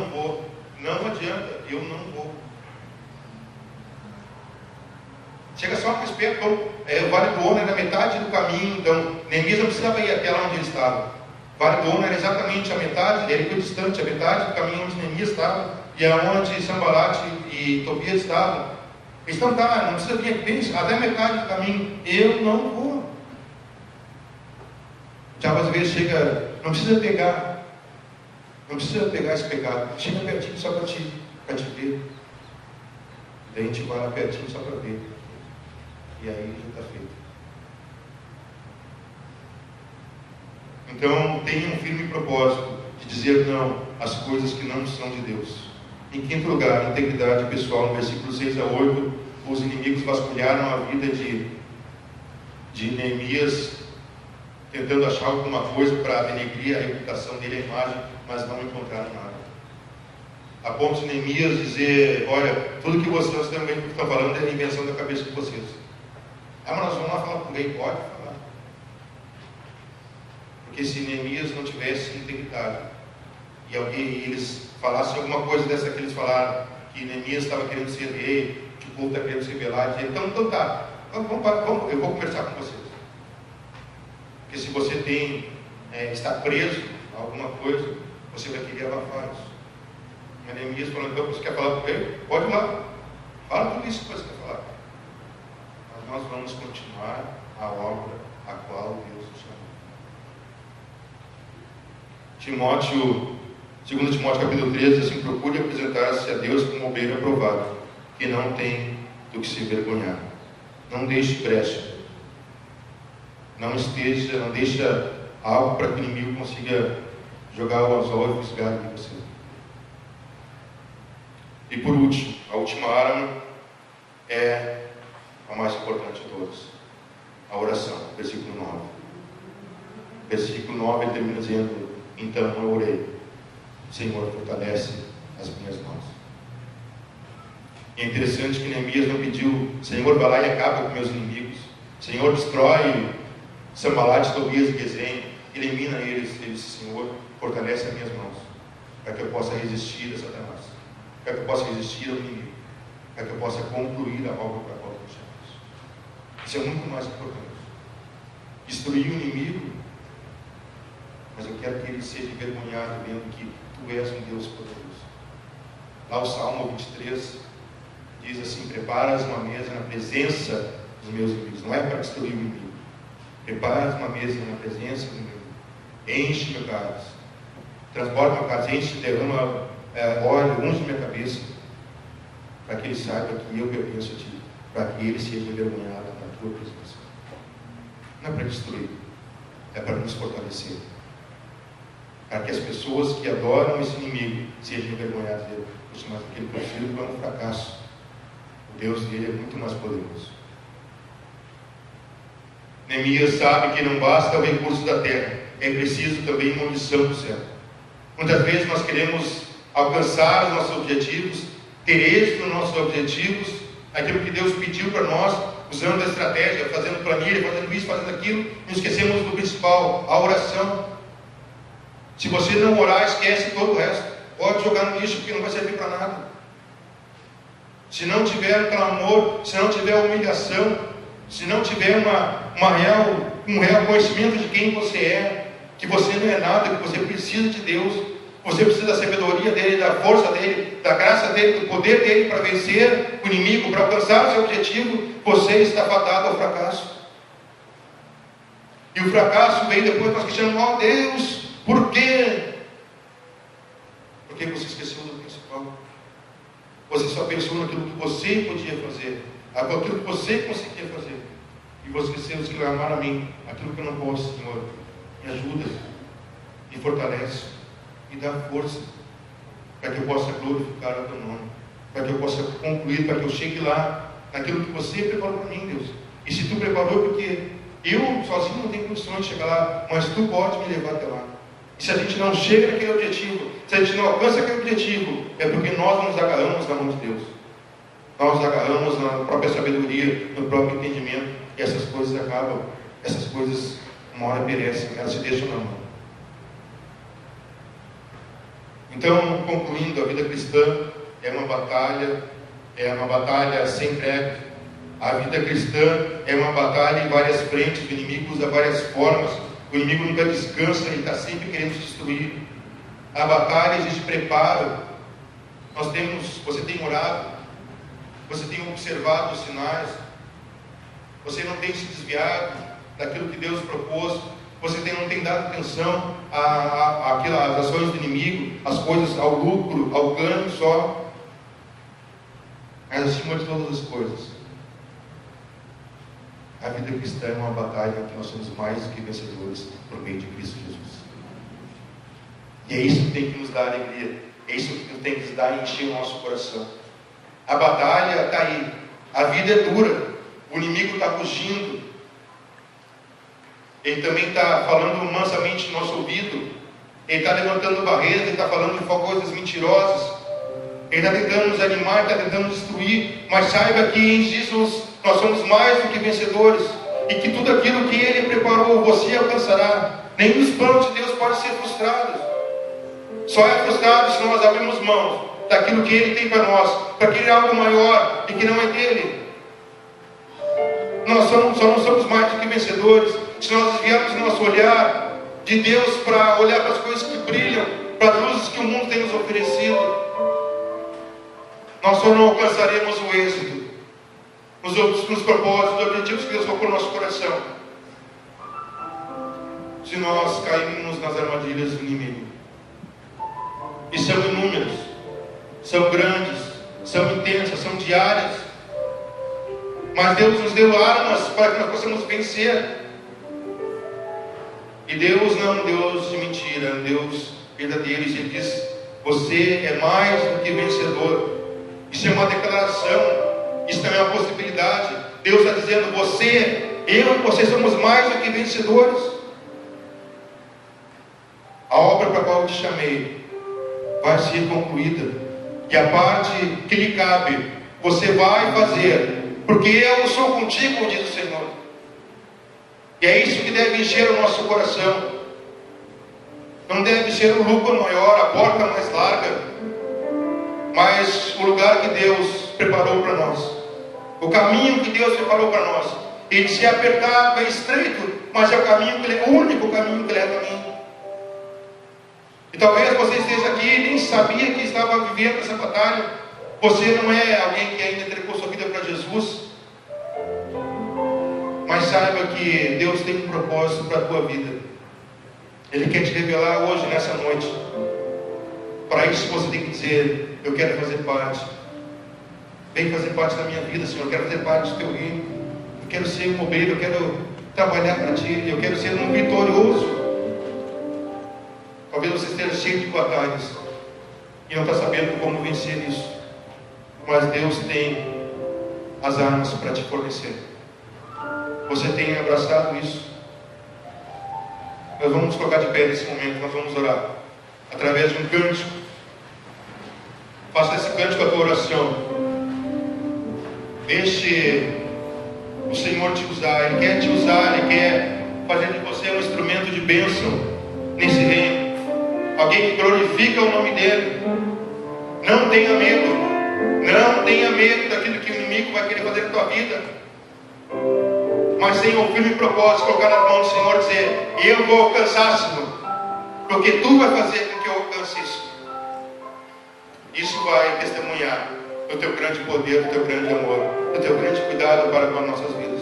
vou. Não adianta, eu não vou. Chega só mais perto, o Vale do Ono era metade do caminho, então Neemias não precisava ir até lá onde ele estava. O Vale do Ono era exatamente a metade, ele foi distante, a metade do caminho onde Neemias estava, e aonde Sanbalate e Tobias estavam. Eles não precisa vir aqui, até metade do caminho, eu não vou. O diabo às vezes chega, não precisa pegar esse pecado, chega pertinho só para te ver. Daí a gente vai lá pertinho só para ver. E aí já está feito. Então, tenha um firme propósito de dizer não às coisas que não são de Deus. Em quinto lugar, integridade pessoal. No versículo 6 a 8, os inimigos vasculharam a vida de Neemias, tentando achar alguma coisa para denegrir a reputação dele, a imagem, mas não encontraram nada. A ponto de Neemias dizer: olha, tudo que vocês também estão falando é a invenção da cabeça de vocês. Ah, mas nós vamos lá falar com o rei. Pode falar. Porque se Neemias não tivesse integridade, e eles falassem alguma coisa dessa que eles falaram, que Neemias estava querendo ser rei, que o povo está querendo se rebelar, dizer: então tá, vamos, eu vou conversar com vocês. Porque se você está preso a alguma coisa, você vai querer abafar isso. Mas Neemias falou: então você quer falar com ele? Pode ir lá, fala tudo isso que você quer falar. Mas nós vamos continuar a obra a qual Deus nos chamou. 2 Timóteo capítulo 13 diz assim: procure apresentar-se a Deus como ovelha aprovada, que não tem do que se envergonhar. Não deixe brecha. Não deixa algo para que o inimigo consiga jogar o anzol e fisgar de você. E por último, a última arma é a mais importante de todas: a oração. Versículo 9. Versículo 9 ele termina dizendo: então eu orei, Senhor, fortalece as minhas mãos. E é interessante que Neemias não pediu: Senhor, vai lá e acaba com meus inimigos. Senhor, destrói Sambalat, Tobias e Gesem, elimina eles. Ele disse: Senhor, fortalece as minhas mãos, para que eu possa resistir a Satanás, para que eu possa resistir ao inimigo, para que eu possa concluir a obra para a qual nós chamamos. Isso é muito mais importante. Destruir o inimigo, mas eu quero que ele seja envergonhado, vendo que tu és um Deus poderoso. Lá o Salmo 23 diz assim: preparas uma mesa na presença dos meus inimigos. Não é para destruir o inimigo. Preparas uma mesa na presença do inimigo. Enche meu cálice, transborda meu cálice, enche, derrama óleo, unge minha cabeça, para que ele saiba que eu pertenço a ti, para que ele seja envergonhado na tua presença. Não é para destruir, é para nos fortalecer, para que as pessoas que adoram esse inimigo sejam envergonhadas dele. Mas aquele filho é um fracasso. O Deus dele é muito mais poderoso. Neemias sabe que não basta o recurso da terra, é preciso também uma missão do céu. Muitas vezes nós queremos alcançar os nossos objetivos, ter êxito nos nossos objetivos, aquilo que Deus pediu para nós, usando a estratégia, fazendo planilha, fazendo isso, fazendo aquilo, e esquecemos do principal, a oração. Se você não orar, esquece todo o resto. Pode jogar no lixo, porque não vai servir para nada. Se não tiver clamor, se não tiver humilhação, se não tiver um real conhecimento de quem você é, que você não é nada, que você precisa de Deus, você precisa da sabedoria dele, da força dele, da graça dele, do poder dele para vencer o inimigo, para alcançar o seu objetivo, você está fadado ao fracasso. E o fracasso vem depois que nós questionamos: ó Deus, por quê? Porque você esqueceu do principal. Você só pensou naquilo que você podia fazer, aquilo que você conseguia fazer, e você esqueceu de clamar a mim: aquilo que eu não posso, Senhor, me ajuda, me fortalece, me dá força, para que eu possa glorificar o teu nome, para que eu possa concluir, para que eu chegue lá, naquilo que você preparou para mim, Deus. E se tu preparou, porque eu sozinho não tenho condições de chegar lá, mas tu pode me levar até lá. E se a gente não chega naquele objetivo, se a gente não alcança aquele objetivo, é porque nós nos agarramos na mão de Deus. Nós nos agarramos na própria sabedoria, no próprio entendimento, e essas coisas acabam, essas coisas uma hora perecem, elas se deixam na mão. Então, concluindo, a vida cristã é uma batalha sem tréguas. A vida cristã é uma batalha em várias frentes. O inimigo usa várias formas. O inimigo nunca descansa, ele está sempre querendo destruir. A batalha exige preparo. Você tem orado, você tem observado os sinais, você não tem se desviado daquilo que Deus propôs, você não tem dado atenção às ações do inimigo, às coisas, ao lucro, ao ganho só. Mas acima de todas as coisas, A vida cristã é uma batalha que nós somos mais do que vencedores por meio de Cristo Jesus. E é isso que tem que nos dar alegria. É isso que tem que nos dar e encher o nosso coração. A batalha está aí. A vida é dura. O inimigo está fugindo. Ele também está falando mansamente no nosso ouvido. Ele está levantando barreiras. Ele está falando de coisas mentirosas. Ele está tentando nos animar, está tentando destruir. Mas saiba que em Jesus nós somos mais do que vencedores. E que tudo aquilo que Ele preparou, você alcançará. Nenhum dos planos de Deus pode ser frustrado. Só é frustrado se nós abrimos mãos daquilo que Ele tem para nós, para aquele algo maior e que não é dele. Nós só não somos mais do que vencedores se nós desviarmos o nosso olhar de Deus para olhar para as coisas que brilham, para as luzes que o mundo tem nos oferecido. Nós só não alcançaremos o êxito nos propósitos, nos objetivos que Deus colocou no nosso coração, se nós cairmos nas armadilhas do inimigo. E são inúmeros, são grandes, são intensas, são diárias. Mas Deus nos deu armas para que nós possamos vencer. E Deus não é um Deus de mentira, é um Deus verdadeiro. E Ele diz: você é mais do que vencedor. Isso é uma declaração, isso também é uma possibilidade. Deus está dizendo: vocês somos mais do que vencedores. A obra para a qual eu te chamei vai ser concluída, e a parte que lhe cabe, você vai fazer, porque eu sou contigo, diz o Senhor. E é isso que deve encher o nosso coração. Não deve ser o lucro maior, a porta mais larga, mas o lugar que Deus preparou para nós, o caminho que Deus preparou para nós. Ele se apertado, é estreito, mas é o único caminho que leva a mim. E talvez você esteja aqui e nem sabia que estava vivendo essa batalha. Você não é alguém que ainda entregou sua vida para Jesus. Mas saiba que Deus tem um propósito para a tua vida. Ele quer te revelar hoje, nessa noite. Para isso você tem que dizer: eu quero fazer parte. Vem fazer parte da minha vida, Senhor. Eu quero fazer parte do teu reino. Eu quero ser um obreiro. Eu quero trabalhar para ti. Eu quero ser um vitorioso. Talvez você esteja cheio de batalhas e não está sabendo como vencer isso. Mas Deus tem as armas para te fornecer. Você tem abraçado isso? Nós vamos nos colocar de pé nesse momento. Nós vamos orar através de um cântico. Faça esse cântico a tua oração. Deixe o Senhor te usar. Ele quer te usar. Ele quer fazer de você um instrumento de bênção nesse reino. Alguém que glorifica o nome dele. Não tenha medo. Não tenha medo daquilo que o inimigo vai querer fazer na tua vida. Mas tenha um firme propósito, colocar nas mãos do Senhor e dizer: eu vou alcançar, Senhor, porque tu vai fazer com que eu alcance isso. Isso vai testemunhar do teu grande poder, do teu grande amor, do teu grande cuidado para com as nossas vidas.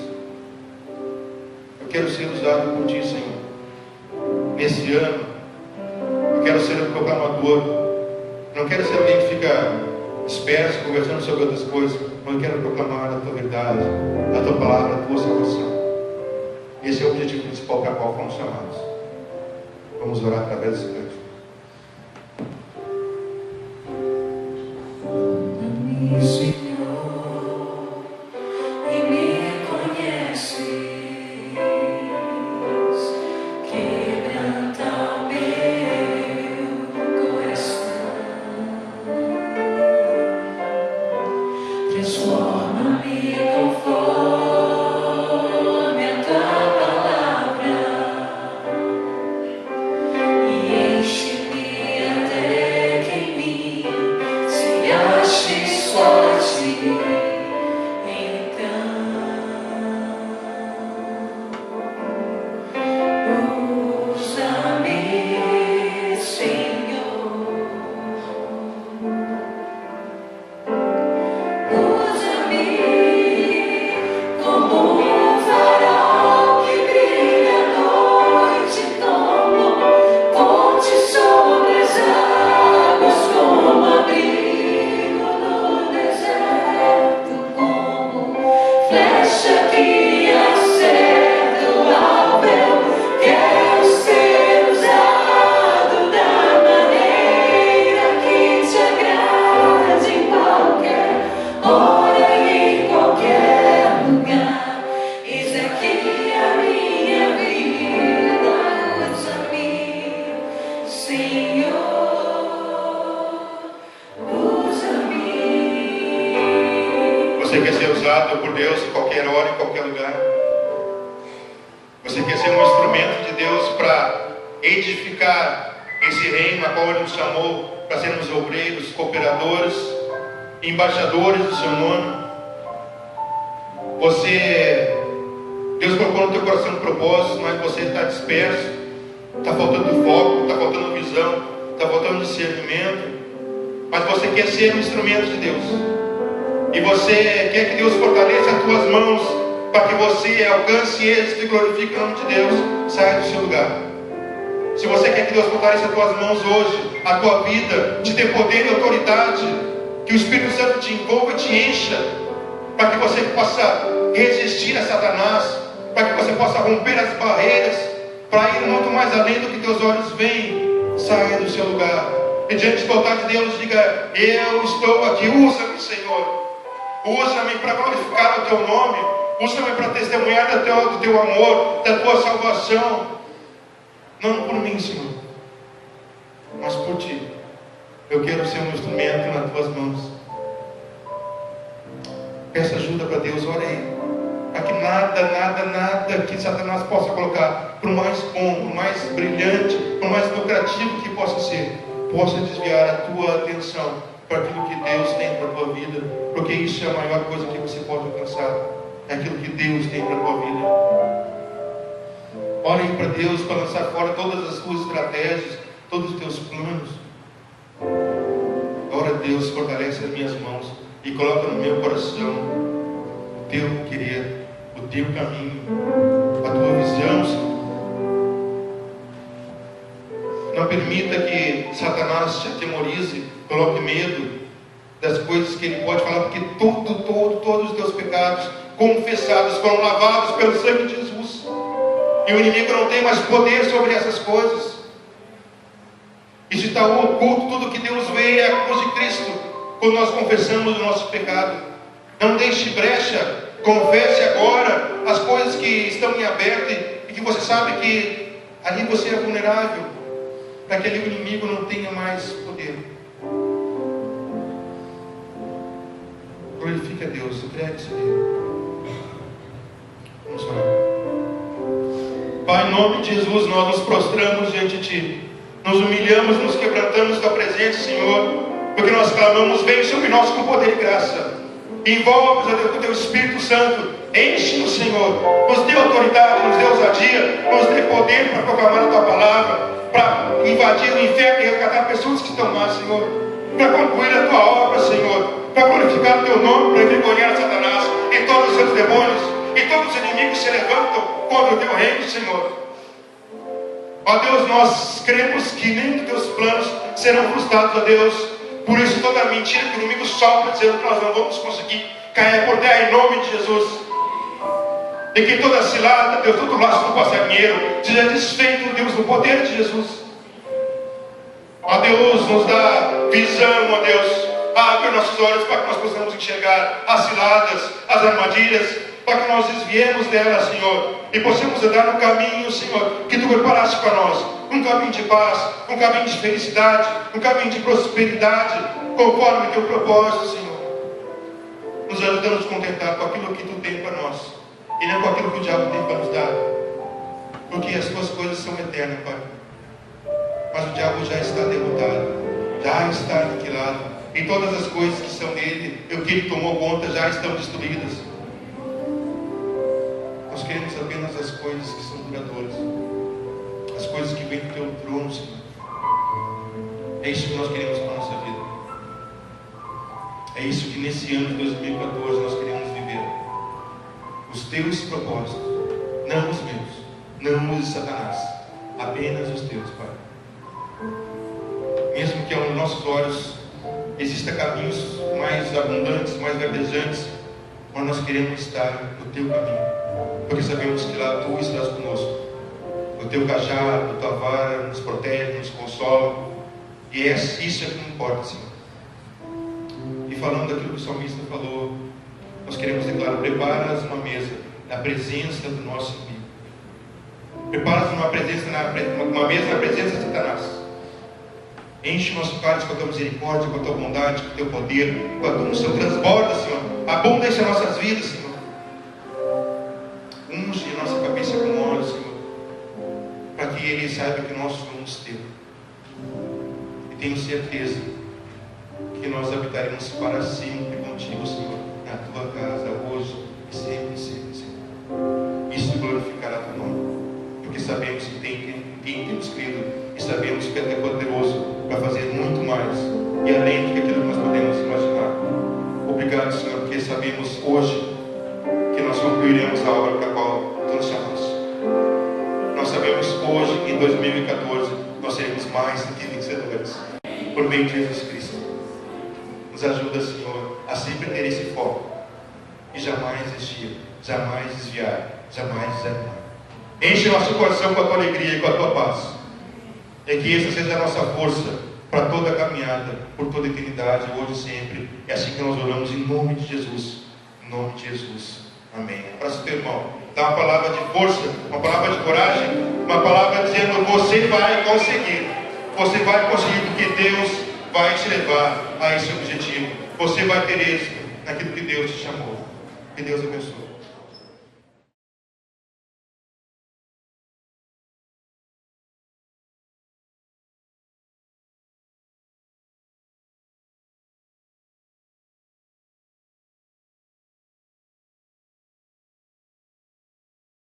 Eu quero ser usado por ti, Senhor, nesse ano. Eu quero ser um proclamador. Não quero ser alguém que fica disperso, conversando sobre outras coisas, mas eu quero proclamar a tua verdade, a tua palavra, a tua salvação. Esse é o objetivo principal para o qual fomos chamados. Vamos orar através desse canto. Senhor, e me conheces, quebranta o meu coração, transforma-me conforme a tua palavra e enche-me até que em mim se ache forte. Então usa-me, Senhor, usa-me Você quer ser usado por Deus em qualquer hora, em qualquer lugar. Você quer ser um instrumento de Deus para edificar esse reino a qual Ele nos chamou para sermos obreiros, cooperadores, embaixadores do seu nome. Deus colocou no teu coração um propósito, mas você está disperso, está faltando foco, está faltando visão, está faltando discernimento. Mas você quer ser um instrumento de Deus, e você quer que Deus fortaleça as tuas mãos para que você alcance êxito e glorifique o nome de Deus. Saia do seu lugar. Se você quer que Deus fortaleça as tuas mãos hoje, a tua vida, te dê poder e autoridade, que o Espírito Santo te envolva e te encha, para que você possa resistir a Satanás, para que você possa romper as barreiras, para ir muito mais além do que teus olhos veem. Saia do seu lugar e diante do altar de Deus diga: eu estou aqui, usa-me, Senhor, usa-me para glorificar o teu nome, usa-me para testemunhar do teu amor, da tua salvação, não por mim, Senhor, mas por ti. Eu quero ser um instrumento nas tuas mãos. Peça ajuda para Deus, ore aí, para que nada que Satanás possa colocar, por mais bom, por mais brilhante, por mais lucrativo que possa ser, possa desviar a tua atenção para aquilo que Deus tem para a tua vida, porque isso é a maior coisa que você pode alcançar, é aquilo que Deus tem para a tua vida. Ore aí para Deus, para lançar fora todas as tuas estratégias, todos os teus planos. Ora, Deus, fortalece as minhas mãos e coloca no meu coração o teu querer, o teu caminho, a tua visão, Senhor. Não permita que Satanás te atemorize, coloque medo das coisas que ele pode falar, porque todos os teus pecados confessados foram lavados pelo sangue de Jesus, e o inimigo não tem mais poder sobre essas coisas. Isso está oculto. Tudo que Deus vê é a cruz de Cristo, quando nós confessamos o nosso pecado. Não deixe brecha, confesse agora as coisas que estão em aberto e que você sabe que ali você é vulnerável, para que ali o inimigo não tenha mais poder. Glorifique a Deus, entregue-se a Ele. Vamos orar. Pai, em nome de Jesus, nós nos prostramos diante de Ti, nos humilhamos, nos quebrantamos da tua presença, Senhor, porque nós clamamos: vem sobre nós com poder e graça, envolve-nos, ó Deus, com o teu Espírito Santo, enche-nos, Senhor, nos dê autoridade, nos dê ousadia, nos dê poder para proclamar a tua palavra, para invadir o inferno e resgatar pessoas que estão lá, Senhor, para concluir a tua obra, Senhor, para glorificar o teu nome, para envergonhar Satanás e todos os seus demônios e todos os inimigos que se levantam contra o teu reino, Senhor. Ó Deus, nós cremos que nem os teus planos serão frustrados, ó Deus. Por isso toda mentira que o inimigo sopra dizendo que nós não vamos conseguir cair por terra, em nome de Jesus. E que toda cilada, Deus, todo laço do passarinheiro seja desfeito, Deus, no poder de Jesus. Ó Deus, nos dá visão, ó Deus. Abre nossos olhos para que nós possamos enxergar as ciladas, as armadilhas, para que nós desviemos delas, Senhor, e possamos andar no caminho, Senhor, que Tu preparaste para nós, um caminho de paz, um caminho de felicidade, um caminho de prosperidade, conforme Teu propósito, Senhor. Nos ajuda a nos contentar com aquilo que Tu tem para nós, e não com aquilo que o diabo tem para nos dar, porque as Tuas coisas são eternas, Pai. Mas o diabo já está derrotado, já está aniquilado, e todas as coisas que são dele, o que ele tomou conta, já estão destruídas. Nós queremos apenas as coisas que são duradouras, as coisas que vêm do Teu trono, Senhor. É isso que nós queremos para a nossa vida. É isso que nesse ano de 2014 nós queremos viver. Os Teus propósitos, não os meus, não os de Satanás, apenas os Teus, Pai. Mesmo que aos nossos olhos existam caminhos mais abundantes, mais verdejantes, mas nós queremos estar no Teu caminho, porque sabemos que lá Tu estás conosco. O Teu cajado, a Tua vara nos protege, nos consola, e isso é que importa, Senhor. E falando daquilo que o salmista falou, nós queremos declarar: prepara-nos uma mesa na presença do nosso inimigo. Prepara-nos uma mesa na presença de Satanás. Enche o nosso cálice com a tua misericórdia, com a tua bondade, com o teu poder, com a tua unção. Transborda, Senhor. Abundância em nossas vidas, Senhor. Unge a nossa cabeça com óleo, Senhor, para que Ele saiba que nós somos teus. E tenho certeza que nós habitaremos para sempre contigo, Senhor, na tua casa, hoje e sempre, sempre, Senhor. Isso glorificará o teu nome, porque sabemos que tem quem temos crido e sabemos que é poderoso para fazer muito mais e além do que aquilo que nós podemos imaginar. Obrigado, Senhor, porque sabemos hoje que nós concluiremos a obra para a qual tu nos chamaste. Nós sabemos hoje que em 2014 nós seremos mais do que vencedores por meio de Jesus Cristo. Nos ajuda, Senhor, a sempre ter esse foco e jamais desistir, jamais desviar, jamais desanimar. Enche nosso coração com a tua alegria e com a tua paz. E que essa seja a nossa força para toda a caminhada, por toda a eternidade, hoje e sempre. É assim que nós oramos em nome de Jesus. Em nome de Jesus. Amém. Abraça o teu irmão. Dá uma palavra de força, uma palavra de coragem, uma palavra dizendo: você vai conseguir. Você vai conseguir, porque Deus vai te levar a esse objetivo. Você vai ter êxito naquilo que Deus te chamou. Que Deus abençoe.